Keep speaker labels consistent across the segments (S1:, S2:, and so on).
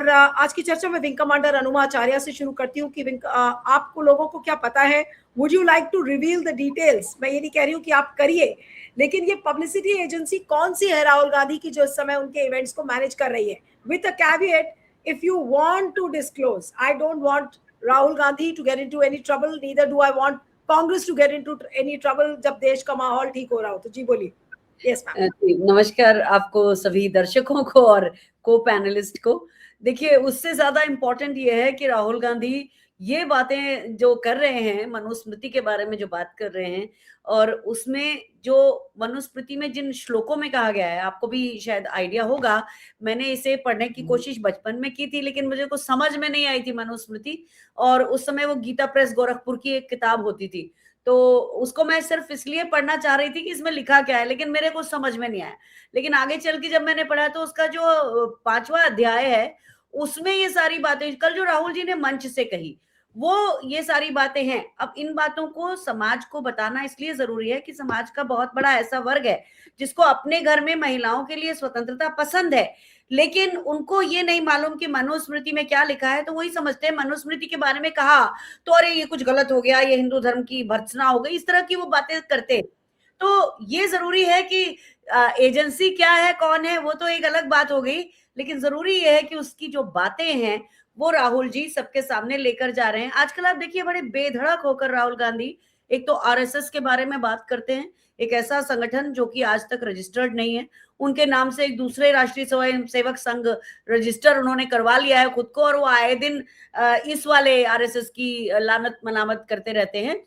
S1: और आज की चर्चा में विंग कमांडर अनुमा आचार्य से शुरू करती हूँ कि आपको लोगों को क्या पता है, would you like to reveal the details? मैं ये नहीं कह रही हूँ कि आप करिए, लेकिन ये पब्लिसिटी एजेंसी कौन सी है राहुल गांधी की जो इस समय उनके इवेंट्स को मैनेज कर रही है? With a caveat, if you want to disclose, I don't want Rahul Gandhi to get into any trouble, neither do I want Congress to get into any trouble जब देश का माहौल ठीक हो रहा हो। तो जी बोलिए। Yes ma'am.
S2: नमस्कार आपको सभी दर्शकों को और को पैनलिस्ट को। देखिए, उससे ज्यादा इम्पोर्टेंट ये है कि राहुल गांधी ये बातें जो कर रहे हैं, मनुस्मृति के बारे में जो बात कर रहे हैं, और उसमें जो मनुस्मृति में जिन श्लोकों में कहा गया है, आपको भी शायद आइडिया होगा, मैंने इसे पढ़ने की कोशिश बचपन में की थी, लेकिन मुझे कुछ समझ में नहीं आई थी मनुस्मृति। और उस समय वो गीता प्रेस गोरखपुर की एक किताब होती थी, तो उसको मैं सिर्फ इसलिए पढ़ना चाह रही थी कि इसमें लिखा क्या है, लेकिन मेरे को समझ में नहीं आया। लेकिन आगे चल के जब मैंने पढ़ा तो उसका जो 5वां अध्याय है, उसमें ये सारी बातें कल जो राहुल जी ने मंच से कही, वो ये सारी बातें हैं। अब इन बातों को समाज को बताना इसलिए जरूरी है कि समाज का बहुत बड़ा ऐसा वर्ग है जिसको अपने घर में महिलाओं के लिए स्वतंत्रता पसंद है, लेकिन उनको ये नहीं मालूम कि मनुस्मृति में क्या लिखा है। तो वही समझते हैं मनुस्मृति के बारे में कहा तो अरे ये कुछ गलत हो गया, ये हिंदू धर्म की भर्त्सना हो गई, इस तरह की वो बातें करते। तो ये जरूरी है कि एजेंसी क्या है, कौन है, वो तो एक अलग बात हो गई, लेकिन जरूरी ये है कि उसकी जो बातें हैं वो राहुल जी सबके सामने लेकर जा रहे हैं। आजकल आप देखिए, बड़े बेधड़क होकर राहुल गांधी एक तो आरएसएस के बारे में बात करते हैं, एक ऐसा संगठन जो कि आज तक रजिस्टर्ड नहीं है। उनके नाम से एक दूसरे राष्ट्रीय स्वयं सेवक संघ रजिस्टर उन्होंने करवा लिया है खुद को, और वो आए दिन इस वाले आरएसएस की लानत मलामत करते रहते हैं।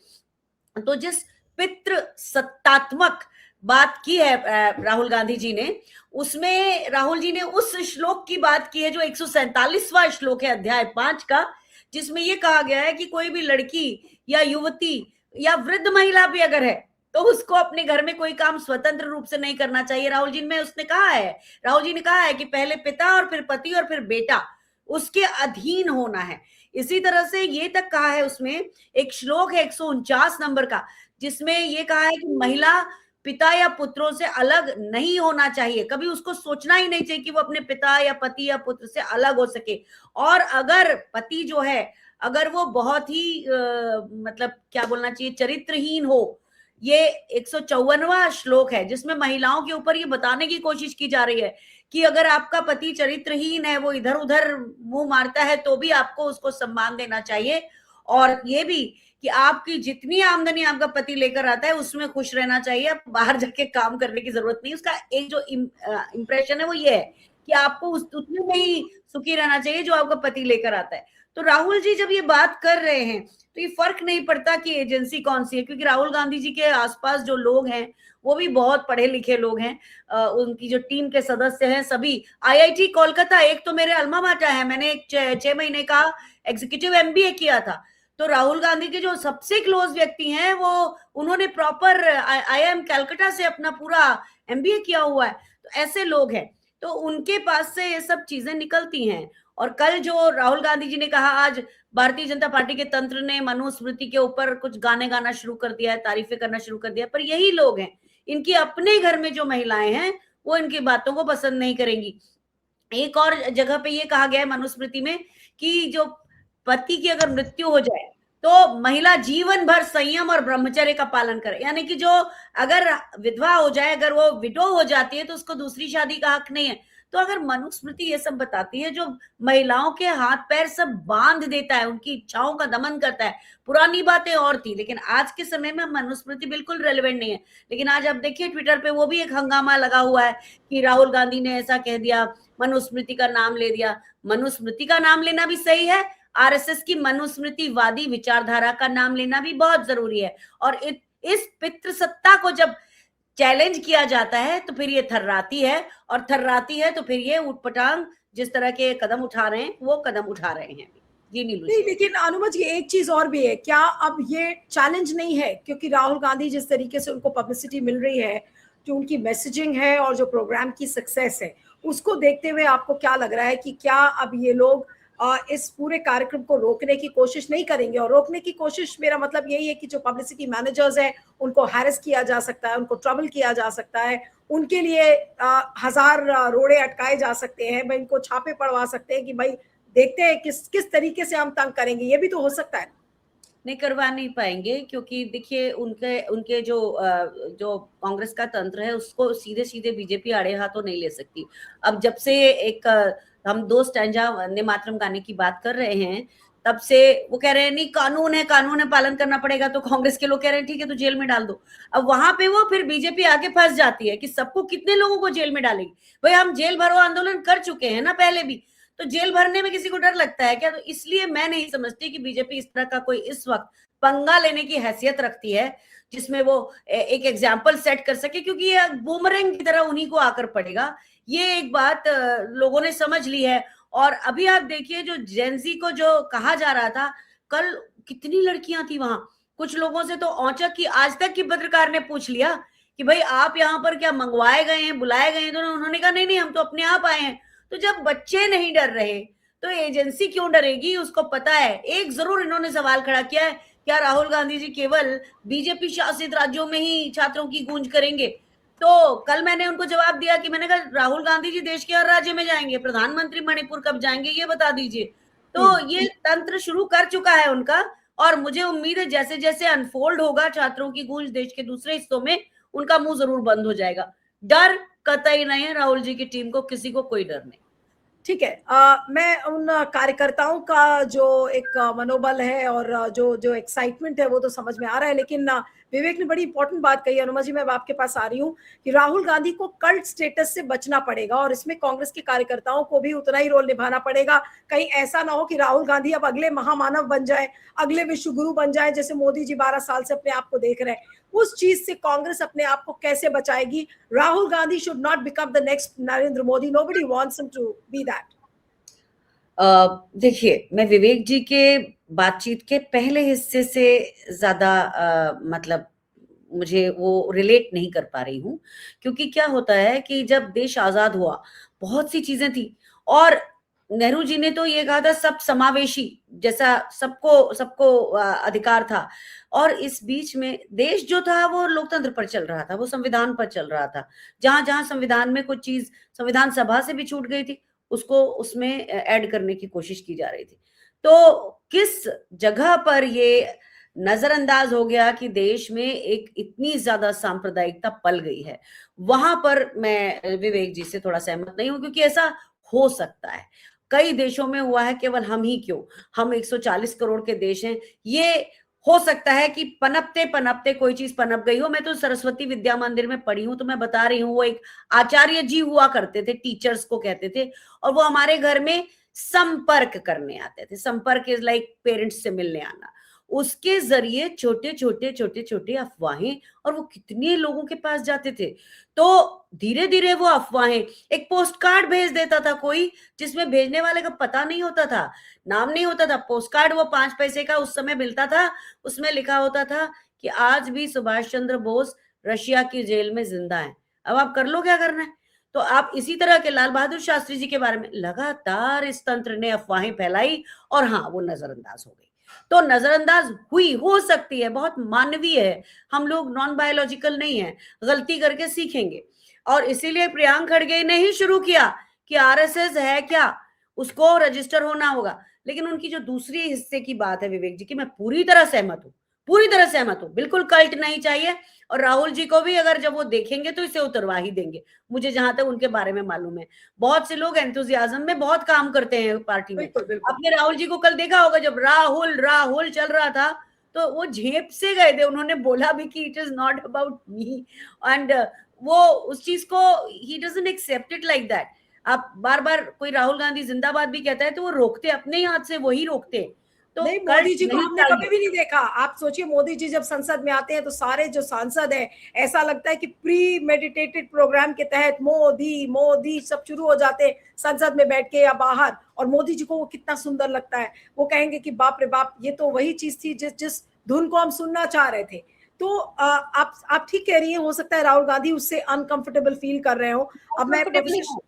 S2: तो जिस पितृ सत्तात्मक बात की है राहुल गांधी जी ने, उसमें राहुल जी ने उस श्लोक की बात की है जो 147वां श्लोक है अध्याय 5 का, जिसमें यह कहा गया है कि कोई भी लड़की या युवती या वृद्ध महिला भी अगर है तो उसको अपने घर में कोई काम स्वतंत्र रूप से नहीं करना चाहिए। राहुल जी ने उसने कहा है, राहुल जी ने कहा है कि पहले पिता और फिर पति और फिर बेटा, उसके अधीन होना है। इसी तरह से ये तक कहा है, उसमें एक श्लोक है 149 नंबर का, जिसमें ये कहा है कि महिला पिता या पुत्रों से अलग नहीं होना चाहिए, कभी उसको सोचना ही नहीं चाहिए कि वो अपने पिता या पति या पुत्र से अलग हो सके। और अगर पति जो है, अगर वो बहुत ही मतलब क्या बोलना चाहिए, चरित्रहीन हो, ये 154वां श्लोक है जिसमें महिलाओं के ऊपर ये बताने की कोशिश की जा रही है कि अगर आपका पति चरित्रहीन है, वो इधर उधर मुंह मारता है, तो भी आपको उसको सम्मान देना चाहिए। और ये भी कि आपकी जितनी आमदनी आपका पति लेकर आता है उसमें खुश रहना चाहिए, आप बाहर जाके काम करने की जरूरत नहीं। उसका एक जो इम्प्रेशन है वो ये है कि आपको उतने में ही सुखी रहना चाहिए जो आपका पति लेकर आता है। तो राहुल जी जब ये बात कर रहे हैं तो ये फर्क नहीं पड़ता कि एजेंसी कौन सी है, क्योंकि राहुल गांधी जी के आसपास जो लोग हैं वो भी बहुत पढ़े लिखे लोग हैं। उनकी जो टीम के सदस्य हैं सभी आईआईटी कोलकाता, एक तो मेरे अल्मा माटर है, मैंने 6 महीने का एग्जीक्यूटिव एमबीए किया था। तो राहुल गांधी के जो सबसे क्लोज व्यक्ति हैं वो, उन्होंने प्रॉपर आईआईएम कलकत्ता से अपना पूरा एमबीए किया हुआ है। तो ऐसे लोग हैं, तो उनके पास से ये सब चीजें निकलती हैं। और कल जो राहुल गांधी जी ने कहा, आज भारतीय जनता पार्टी के तंत्र ने मनुस्मृति के ऊपर कुछ गाने गाना शुरू कर दिया है, तारीफें करना शुरू कर दिया, पर यही लोग हैं, इनकी अपने घर में जो महिलाएं हैं वो इनकी बातों को पसंद नहीं करेंगी। एक और जगह पे ये कहा गया है मनुस्मृति में कि जो पति की अगर मृत्यु हो जाए तो महिला जीवन भर संयम और ब्रह्मचर्य का पालन करे, यानी कि जो अगर विधवा हो जाए, अगर वो विडो हो जाती है तो उसको दूसरी शादी का हक नहीं है। तो अगर मनुस्मृति ये सब बताती है, जो महिलाओं के हाथ पैर सब बांध देता है, उनकी इच्छाओं का दमन करता है, पुरानी बातें और थी, लेकिन आज के समय में मनुस्मृति बिल्कुल रेलेवेंट नहीं है। लेकिन आज आप देखिए ट्विटर पे वो भी एक हंगामा लगा हुआ है कि राहुल गांधी ने ऐसा कह दिया, मनुस्मृति का नाम ले दिया। मनुस्मृति का नाम लेना भी सही है, आरएसएस की मनुस्मृतिवादी विचारधारा का नाम लेना भी बहुत जरूरी है। और इस पितृसत्ता को जब चैलेंज किया जाता है तो फिर ये थर्राती है, और थर्राती है तो फिर ये उठपटांग जिस तरह के कदम उठा रहे हैं वो कदम उठा रहे हैं। जी नीलू
S1: नहीं, लेकिन अनुमा जी एक चीज और भी है, क्या अब ये चैलेंज नहीं है? क्योंकि राहुल गांधी जिस तरीके से उनको पब्लिसिटी मिल रही है, जो उनकी मैसेजिंग है और जो प्रोग्राम की सक्सेस है, उसको देखते हुए आपको क्या लग रहा है कि क्या अब ये लोग इस पूरे कार्यक्रम को रोकने की कोशिश नहीं करेंगे। और रोकने की कोशिश, मेरा मतलब यही है कि जो पब्लिसिटी मैनेजर्स हैं उनको हैरेस किया जा सकता है, उनको ट्रबल किया जा सकता है, उनके लिए हजार रोड़े अटकाए जा सकते हैं, भाई इनको छापे पड़वा सकते हैं कि भाई देखते हैं किस किस तरीके से हम तंग करेंगे। ये भी तो हो सकता है।
S2: नहीं, करवा नहीं पाएंगे, क्योंकि देखिए उनके उनके जो कांग्रेस का तंत्र है उसको सीधे सीधे बीजेपी आड़े हाथों नहीं ले सकती। अब जब से एक हम दो स्टैंजा वंदे मातरम गाने की बात कर रहे हैं, तब से वो कह रहे हैं नहीं कानून है पालन करना पड़ेगा, तो कांग्रेस के लोग कह रहे हैं ठीक है तो जेल में डाल दो। अब वहां पे वो फिर बीजेपी आके फंस जाती है कि सबको कितने लोगों को जेल में डालेगी। भाई हम जेल भरो आंदोलन कर चुके हैं ना पहले भी, तो जेल भरने में किसी को डर लगता है क्या? तो इसलिए मैं नहीं समझती कि बीजेपी इस तरह का कोई इस वक्त पंगा लेने की हैसियत रखती है जिसमें वो एक एग्जाम्पल सेट कर सके, क्योंकि ये बूमरैंग की तरह उन्हीं को आकर पड़ेगा। ये एक बात लोगों ने समझ ली है। और अभी आप देखिए जो जेनजी को जो कहा जा रहा था, कल कितनी लड़कियां थी वहां। कुछ लोगों से तो औचक की आज तक की पत्रकार ने पूछ लिया कि भाई आप यहाँ पर क्या मंगवाए गए हैं, बुलाए गए हैं? तो उन्होंने कहा नहीं नहीं हम तो अपने आप आए हैं। तो जब बच्चे नहीं डर रहे तो एजेंसी क्यों डरेगी? उसको पता है। एक जरूर इन्होंने सवाल खड़ा किया है, क्या राहुल गांधी जी केवल बीजेपी शासित राज्यों में ही छात्रों की गूंज करेंगे? तो कल मैंने उनको जवाब दिया कि मैंने कहा राहुल गांधी जी देश के हर राज्य में जाएंगे, प्रधानमंत्री मणिपुर कब जाएंगे ये बता दीजिए। तो ये तंत्र शुरू कर चुका है उनका, और मुझे उम्मीद है जैसे जैसे अनफोल्ड होगा छात्रों की गूंज देश के दूसरे हिस्सों में, उनका मुंह जरूर बंद हो जाएगा। डर कतई नहीं है राहुल जी की टीम को, किसी को कोई डर नहीं।
S1: ठीक है। मैं उन कार्यकर्ताओं का जो एक मनोबल है और जो जो एक्साइटमेंट है वो तो समझ में आ रहा है, लेकिन विवेक ने बड़ी इंपॉर्टेंट बात कही। अनुमा जी, मैं आपके पास आ रही हूँ कि राहुल गांधी को कल्ट स्टेटस से बचना पड़ेगा और इसमें कांग्रेस के कार्यकर्ताओं को भी उतना ही रोल निभाना पड़ेगा। कहीं ऐसा ना हो कि राहुल गांधी अब अगले महामानव बन जाए, अगले विश्व गुरु बन जाए, जैसे मोदी जी 12 साल से अपने आप को देख रहे हैं। उस चीज से कांग्रेस अपने आप को कैसे बचाएगी? Rahul Gandhi should not become the next Narendra Modi. Nobody wants him to be that.
S2: देखिए मैं विवेक जी के बातचीत के पहले हिस्से से ज्यादा मतलब मुझे वो रिलेट नहीं कर पा रही हूँ, क्योंकि क्या होता है कि जब देश आजाद हुआ बहुत सी चीजें थी, और नेहरू जी ने तो ये कहा था सब समावेशी, जैसा सबको सबको अधिकार था। और इस बीच में देश जो था वो लोकतंत्र पर चल रहा था, वो संविधान पर चल रहा था। जहां जहां संविधान में कुछ चीज संविधान सभा से भी छूट गई थी, उसको उसमें ऐड करने की कोशिश की जा रही थी। तो किस जगह पर ये नजरअंदाज हो गया कि देश में एक इतनी ज्यादा सांप्रदायिकता पल गई है, वहां पर मैं विवेक जी से थोड़ा सहमत नहीं हूं, क्योंकि ऐसा हो सकता है कई देशों में हुआ है, केवल हम ही क्यों? हम 140 करोड़ के देश हैं। ये हो सकता है कि पनपते पनपते कोई चीज पनप गई हो। मैं तो सरस्वती विद्या मंदिर में पढ़ी हूं, तो मैं बता रही हूँ, वो एक आचार्य जी हुआ करते थे, टीचर्स को कहते थे, और वो हमारे घर में संपर्क करने आते थे। संपर्क इज लाइक पेरेंट्स से मिलने आना। उसके जरिए छोटे छोटे छोटे छोटे अफवाहें, और वो कितने लोगों के पास जाते थे। तो धीरे धीरे वो अफवाहें, एक पोस्ट कार्ड भेज देता था कोई, जिसमें भेजने वाले का पता नहीं होता था, नाम नहीं होता था। पोस्ट कार्ड वो 5 पैसे का उस समय मिलता था, उसमें लिखा होता था कि आज भी सुभाष चंद्र बोस रशिया की जेल में जिंदा है, अब आप कर लो क्या करना है। तो आप इसी तरह के लाल बहादुर शास्त्री जी के बारे में लगातार इस तंत्र ने अफवाहें फैलाई, और हाँ वो नजरअंदाज हो गई। तो नजरअंदाज हुई, हो सकती है, बहुत मानवीय है। हम लोग नॉन बायोलॉजिकल नहीं है, गलती करके सीखेंगे। और इसीलिए प्रियांक खड़गे ने ही शुरू किया कि आरएसएस है क्या, उसको रजिस्टर होना होगा। लेकिन उनकी जो दूसरी हिस्से की बात है विवेक जी की, मैं पूरी तरह सहमत हूँ, पूरी तरह सहमत हूँ। बिल्कुल कल्ट नहीं चाहिए, और राहुल जी को भी अगर जब वो देखेंगे तो इसे उतरवा ही देंगे, मुझे जहां तक उनके बारे में मालूम है। बहुत से लोग एंथुजियाज्म में बहुत काम करते हैं पार्टी में।
S1: बिल्कुल बिल्कुल।
S2: आपने राहुल जी को कल देखा होगा, जब राहुल राहुल चल रहा था तो वो झेप से गए थे। उन्होंने बोला भी कि it is not about me, and वो उस चीज को ही doesn't accept it like that. आप बार बार कोई राहुल गांधी जिंदाबाद भी कहता है तो वो रोकते अपने ही हाथ से, वही रोकते। तो
S1: नहीं,
S2: कल्ट
S1: मोदी जी को
S2: नहीं
S1: हमने कभी
S2: चाहिए।
S1: भी नहीं देखा। आप सोचिए, मोदी जी जब संसद में आते हैं तो सारे जो सांसद हैं, ऐसा लगता है कि प्री मेडिटेटेड प्रोग्राम के तहत मोदी मोदी सब शुरू हो जाते हैं संसद में बैठ के या बाहर। और मोदी जी को वो कितना सुंदर लगता है, वो कहेंगे कि बाप रे बाप, ये तो वही चीज थी जिस जिस धुन को हम सुनना चाह रहे थे। तो आप ठीक कह रही हैं, हो सकता है राहुल गांधी उससे अनकंफर्टेबल फील कर रहे हो। अब मैं
S2: कंफर्टेबली हूँ।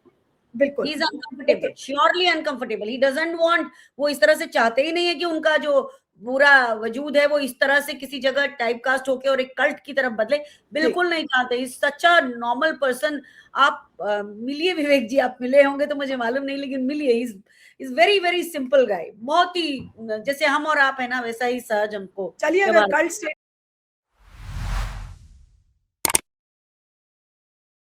S1: बिल्कुल
S2: he is uncomfortable, surely uncomfortable, he doesn't want, वो इस तरह से चाहते ही नहीं है कि उनका जो पूरा वजूद है वो इस तरह से किसी जगह टाइपकास्ट होके और एक कल्ट की तरफ बदले, बिल्कुल नहीं चाहते। Is such a normal person. आप मिलिए विवेक जी, आप मिले होंगे तो मुझे मालूम नहीं, लेकिन मिलिए, is very very simple guy, बहुत ही जैसे हम और आप है ना, वैसा ही सहज हमको
S1: चलिए, अगर
S2: व्यवहार।
S1: कल्ट